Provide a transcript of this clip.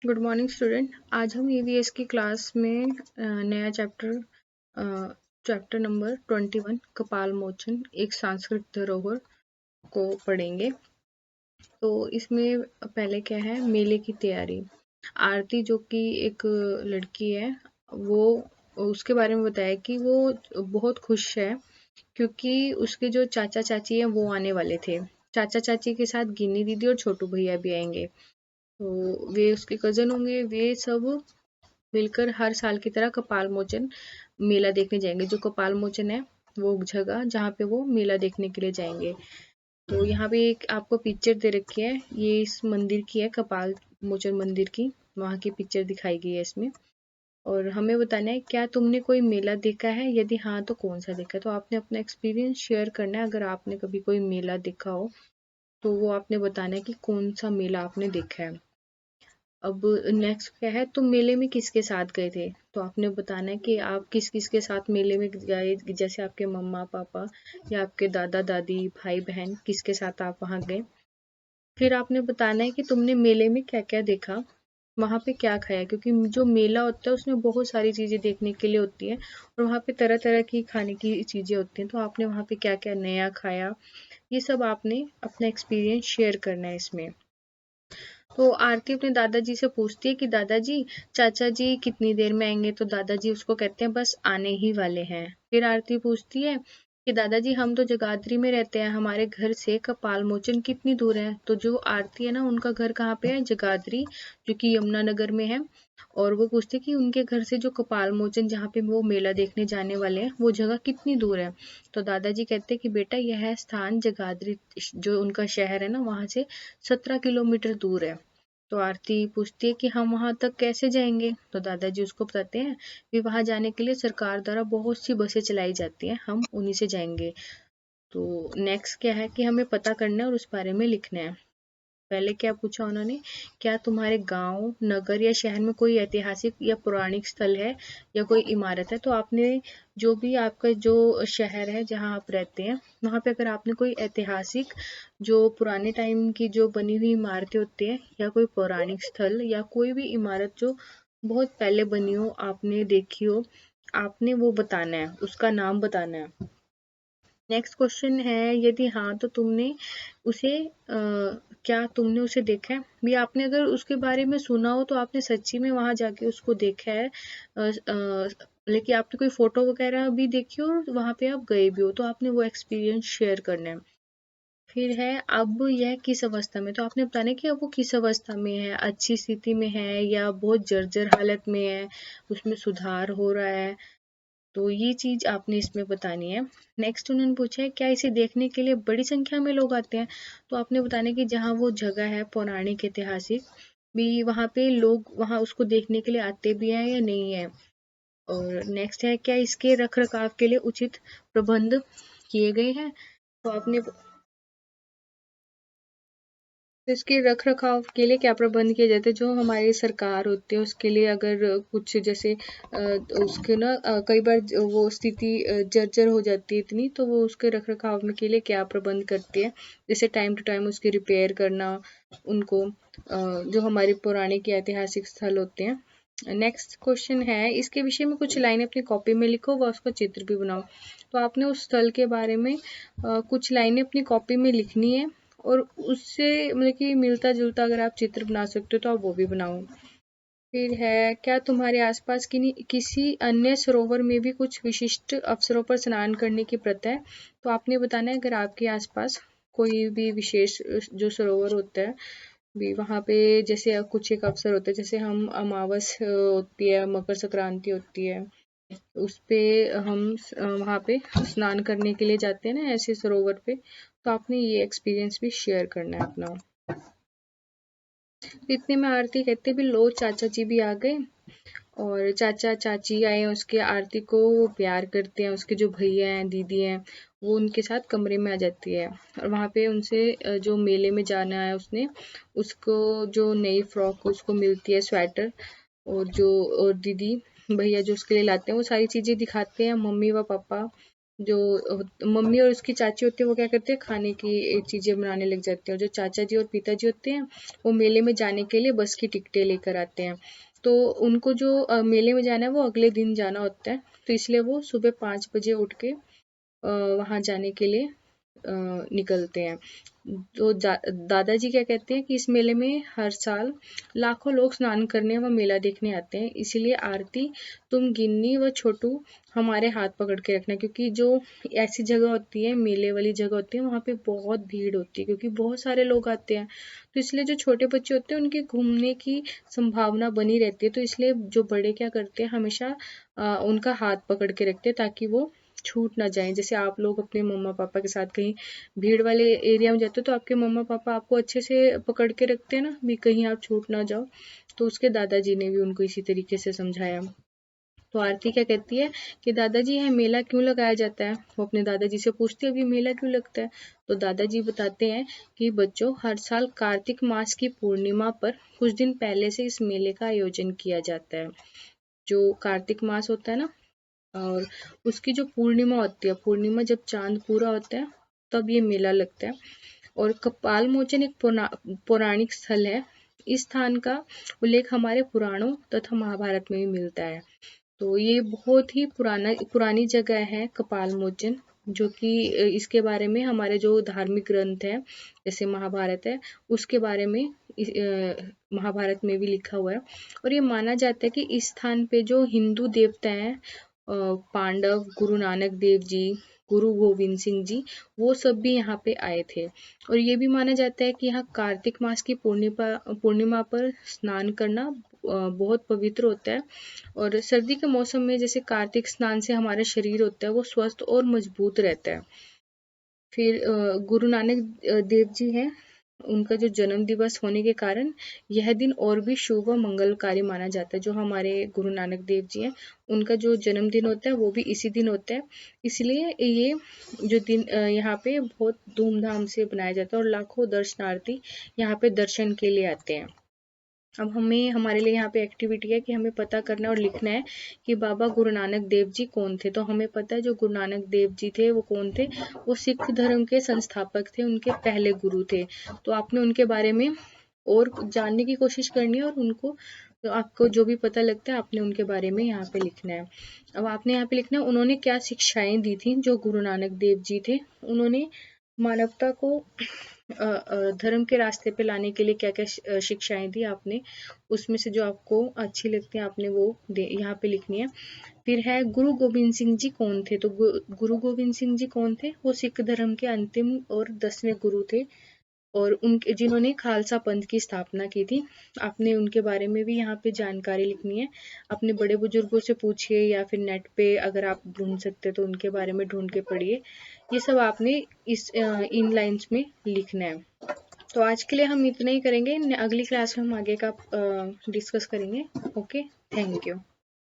Good morning student. आज हम EVS की क्लास में नया चैप्टर नंबर 21 कपाल मोचन एक सांस्कृतिक धरोहर को पढ़ेंगे। तो इसमें पहले क्या है, मेले की तैयारी। आरती जो कि एक लड़की है, वो उसके बारे में बताया कि वो बहुत खुश है क्योंकि उसके जो चाचा चाची हैं वो आने वाले थे। चाचा चाची के साथ गिन्नी दीदी और छोटू भैया भी आएंगे, तो वे उसके कजन होंगे। वे सब मिलकर हर साल की तरह कपाल मोचन मेला देखने जाएंगे। जो कपाल मोचन है वो जगह जहाँ पे वो मेला देखने के लिए जाएंगे। तो यहाँ पे एक आपको पिक्चर दे रखी है, ये इस मंदिर की है, कपाल मोचन मंदिर की, वहाँ की पिक्चर दिखाई गई है इसमें। और हमें बताना है क्या तुमने कोई मेला देखा है, यदि हाँ तो कौन सा देखा है। तो आपने अपना एक्सपीरियंस शेयर करना है। अगर आपने कभी कोई मेला देखा हो तो वो आपने बताना है कि कौन सा मेला आपने देखा है। अब नेक्स्ट क्या है, तुम मेले में किसके साथ गए थे। तो आपने बताना है कि आप किस किस के साथ मेले में गए, जैसे आपके मम्मा पापा या आपके दादा दादी भाई बहन, किसके साथ आप वहाँ गए। फिर आपने बताना है कि तुमने मेले में क्या क्या देखा, वहाँ पे क्या खाया, क्योंकि जो मेला होता है उसमें बहुत सारी चीज़ें देखने के लिए होती है और वहाँ पे तरह तरह की खाने की चीज़ें होती हैं। तो आपने वहाँ पे क्या क्या नया खाया, ये सब आपने अपना एक्सपीरियंस शेयर करना है इसमें। तो आरती अपने दादाजी से पूछती है कि दादाजी चाचा जी कितनी देर में आएंगे। तो दादाजी उसको कहते हैं बस आने ही वाले हैं। फिर आरती पूछती है कि दादाजी हम तो जगाधरी में रहते हैं, हमारे घर से कपाल मोचन कितनी दूर है। तो जो आरती है ना, उनका घर कहाँ पे है, जगाधरी, जो कि यमुनानगर में है। और वो पूछते कि उनके घर से जो कपाल मोचन जहाँ पे वो मेला देखने जाने वाले हैं वो जगह कितनी दूर है। तो दादाजी कहते हैं कि बेटा यह स्थान जगाधरी जो उनका शहर है ना, वहाँ से 17 किलोमीटर दूर है। तो आरती पूछती है कि हम वहां तक कैसे जाएंगे। तो दादाजी उसको बताते हैं कि वहां जाने के लिए सरकार द्वारा बहुत सी बसें चलाई जाती हैं, हम उन्हीं से जाएंगे। तो नेक्स्ट क्या है कि हमें पता करना है और उस बारे में लिखना है। पहले क्या पूछा उन्होंने, क्या तुम्हारे गांव नगर या शहर में कोई ऐतिहासिक या पौराणिक स्थल है या कोई इमारत है। तो आपने जो भी आपका जो शहर है जहां आप रहते हैं, वहां पे अगर आपने कोई ऐतिहासिक जो पुराने टाइम की जो बनी हुई इमारतें होती है या कोई पौराणिक स्थल या कोई भी इमारत जो बहुत पहले बनी हो, आपने देखी हो, आपने वो बताना है, उसका नाम बताना है। नेक्स्ट क्वेश्चन है, यदि हाँ तो तुमने उसे क्या तुमने उसे देखा है भी। आपने अगर उसके बारे में सुना हो तो आपने सच्ची में वहां जाके उसको देखा है, लेकिन आपने कोई फोटो वगैरह भी देखी हो और वहां पे आप गए भी हो, तो आपने वो एक्सपीरियंस शेयर करना है। फिर है, अब यह किस अवस्था में। तो आपने बताना है कि अब वो किस अवस्था में है, अच्छी स्थिति में है या बहुत जर्जर हालत में है, उसमें सुधार हो रहा है। तो ये चीज आपने इसमें बतानी है। नेक्स्ट उन्होंने पूछा है क्या इसे देखने के लिए बड़ी संख्या में लोग आते हैं। तो आपने बताना है कि जहाँ वो जगह है पौराणिक ऐतिहासिक भी, वहाँ पे लोग वहाँ उसको देखने के लिए आते भी हैं या नहीं है। और नेक्स्ट है, क्या इसके रख रखाव के लिए उचित प्रबंध किए गए हैं। तो आपने इसके रख रखाव के लिए क्या प्रबंध किए जाते हैं। जो हमारी सरकार होती है उसके लिए अगर कुछ जैसे उसके ना कई बार वो स्थिति जर्जर हो जाती है इतनी, तो वो उसके रख रखाव में के लिए क्या प्रबंध करती है, जैसे टाइम टू टाइम उसकी रिपेयर करना उनको, जो हमारे पौराणिक या ऐतिहासिक स्थल होते हैं। नेक्स्ट क्वेश्चन है, इसके विषय में कुछ लाइनें अपनी कॉपी में लिखो व उसका चित्र भी बनाओ। तो आपने उस स्थल के बारे में कुछ लाइनें अपनी कॉपी में लिखनी है और उससे मतलब कि मिलता जुलता अगर आप चित्र बना सकते हो तो आप वो भी बनाओ। फिर है, क्या तुम्हारे आसपास किसी अन्य सरोवर में भी कुछ विशिष्ट अवसरों पर स्नान करने की प्रथा है। तो आपने बताना है अगर आपके आसपास कोई भी विशेष जो सरोवर होता है भी, वहाँ पे जैसे कुछ एक अवसर होता है, जैसे हम अमावस होती है, मकर संक्रांति होती है, उस पे हम वहाँ पे स्नान करने के लिए जाते हैं ना ऐसे सरोवर पे। तो आपने ये एक्सपीरियंस भी शेयर करना है अपना। तो इतने में आरती कहते भी लो चाचा जी भी आ गए और चाचा चाची आए हैं उसके, आरती को वो प्यार करते हैं, उसके जो भैया हैं दीदी हैं वो उनके साथ कमरे में आ जाती है। और वहाँ पे उनसे जो मेले में जाना है उसने, उसको जो नई फ्रॉक उसको मिलती है, स्वेटर, और जो और दीदी भैया जो उसके लिए लाते हैं वो सारी चीजें दिखाते हैं मम्मी व पापा। जो मम्मी और उसकी चाची होती है वो क्या करते हैं, खाने की चीजें बनाने लग जाते हैं। और जो चाचा जी और पिताजी होते हैं वो मेले में जाने के लिए बस की टिकटें लेकर आते हैं। तो उनको जो मेले में जाना है वो अगले दिन जाना होता है, तो इसलिए वो सुबह 5 बजे उठ के वहां जाने के लिए निकलते हैं। तो दादाजी क्या कहते हैं कि इस मेले में हर साल लाखों लोग स्नान करने व मेला देखने आते हैं, इसीलिए आरती तुम गिन्नी व छोटू हमारे हाथ पकड़ के रखना, क्योंकि जो ऐसी जगह होती है, मेले वाली जगह होती है, वहाँ पे बहुत भीड़ होती है क्योंकि बहुत सारे लोग आते हैं। तो इसलिए जो छोटे बच्चे होते हैं उनके घूमने की संभावना बनी रहती है, तो इसलिए जो बड़े क्या करते हैं, हमेशा उनका हाथ पकड़ के रखते हैं ताकि वो छूट ना जाए। जैसे आप लोग अपने मम्मा पापा के साथ कहीं भीड़ वाले एरिया में जाते हो तो आपके मम्मा पापा आपको अच्छे से पकड़ के रखते हैं ना, भी कहीं आप छूट ना जाओ। तो उसके दादाजी ने भी उनको इसी तरीके से समझाया। तो आरती क्या कहती है कि दादाजी यह मेला क्यों लगाया जाता है। वो अपने दादाजी से पूछती है अभी मेला क्यों लगता है। तो दादाजी बताते हैं कि बच्चों, हर साल कार्तिक मास की पूर्णिमा पर कुछ दिन पहले से इस मेले का आयोजन किया जाता है। जो कार्तिक मास होता है ना, और उसकी जो पूर्णिमा होती है, पूर्णिमा जब चांद पूरा होता है तब ये मेला लगता है। और कपाल मोचन एक पौराणिक स्थल है। इस स्थान का उल्लेख हमारे पुराणों तथा महाभारत में भी मिलता है। तो ये बहुत ही पुरानी जगह है कपाल मोचन, जो कि इसके बारे में हमारे जो धार्मिक ग्रंथ है जैसे महाभारत है उसके बारे में महाभारत में भी लिखा हुआ है। और ये माना जाता है कि इस स्थान पे जो हिंदू देवता हैं, पांडव, गुरु नानक देव जी, गुरु गोविंद सिंह जी, वो सब भी यहाँ पे आए थे। और ये भी माना जाता है कि यहाँ कार्तिक मास की पूर्णिमा पर स्नान करना बहुत पवित्र होता है। और सर्दी के मौसम में जैसे कार्तिक स्नान से हमारा शरीर होता है वो स्वस्थ और मजबूत रहता है। फिर गुरु नानक देव जी हैं, उनका जो जन्म दिवस होने के कारण यह दिन और भी शुभ व मंगलकारी माना जाता है। जो हमारे गुरु नानक देव जी हैं उनका जो जन्मदिन होता है वो भी इसी दिन होता है। इसलिए ये जो दिन यहाँ पे बहुत धूमधाम से बनाया जाता है और लाखों दर्शनार्थी यहाँ पे दर्शन के लिए आते हैं। अब हमारे लिए यहाँ पे एक्टिविटी है कि हमें पता करना और लिखना है कि बाबा गुरु नानक देव जी कौन थे। तो हमें पता है जो गुरु नानक देव जी थे वो कौन थे, वो सिख धर्म के संस्थापक थे, उनके पहले गुरु थे। तो आपने उनके बारे में और जानने की कोशिश करनी है और उनको, तो आपको जो भी पता लगता है आपने उनके बारे में यहाँ पे लिखना है। अब आपने यहाँ पे लिखना है उन्होंने क्या शिक्षाएं दी थी। जो गुरु नानक देव जी थे उन्होंने मानवता को धर्म के रास्ते पे लाने के लिए क्या क्या शिक्षाएं दी आपने, उसमें से जो आपको अच्छी लगती है आपने वो यहाँ पे लिखनी है। फिर है गुरु गोविंद सिंह जी कौन थे। तो गुरु गोविंद सिंह जी कौन थे, वो सिख धर्म के अंतिम और 10वें गुरु थे और उनके जिन्होंने खालसा पंथ की स्थापना की थी। आपने उनके बारे में भी यहाँ पे जानकारी लिखनी है। अपने बड़े बुजुर्गों से पूछिए या फिर नेट पे अगर आप ढूंढ सकते तो उनके बारे में ढूंढ के पढ़िए। ये सब आपने इन लाइंस में लिखना है। तो आज के लिए हम इतना ही करेंगे, अगली क्लास में हम आगे का डिस्कस करेंगे। Okay, thank you.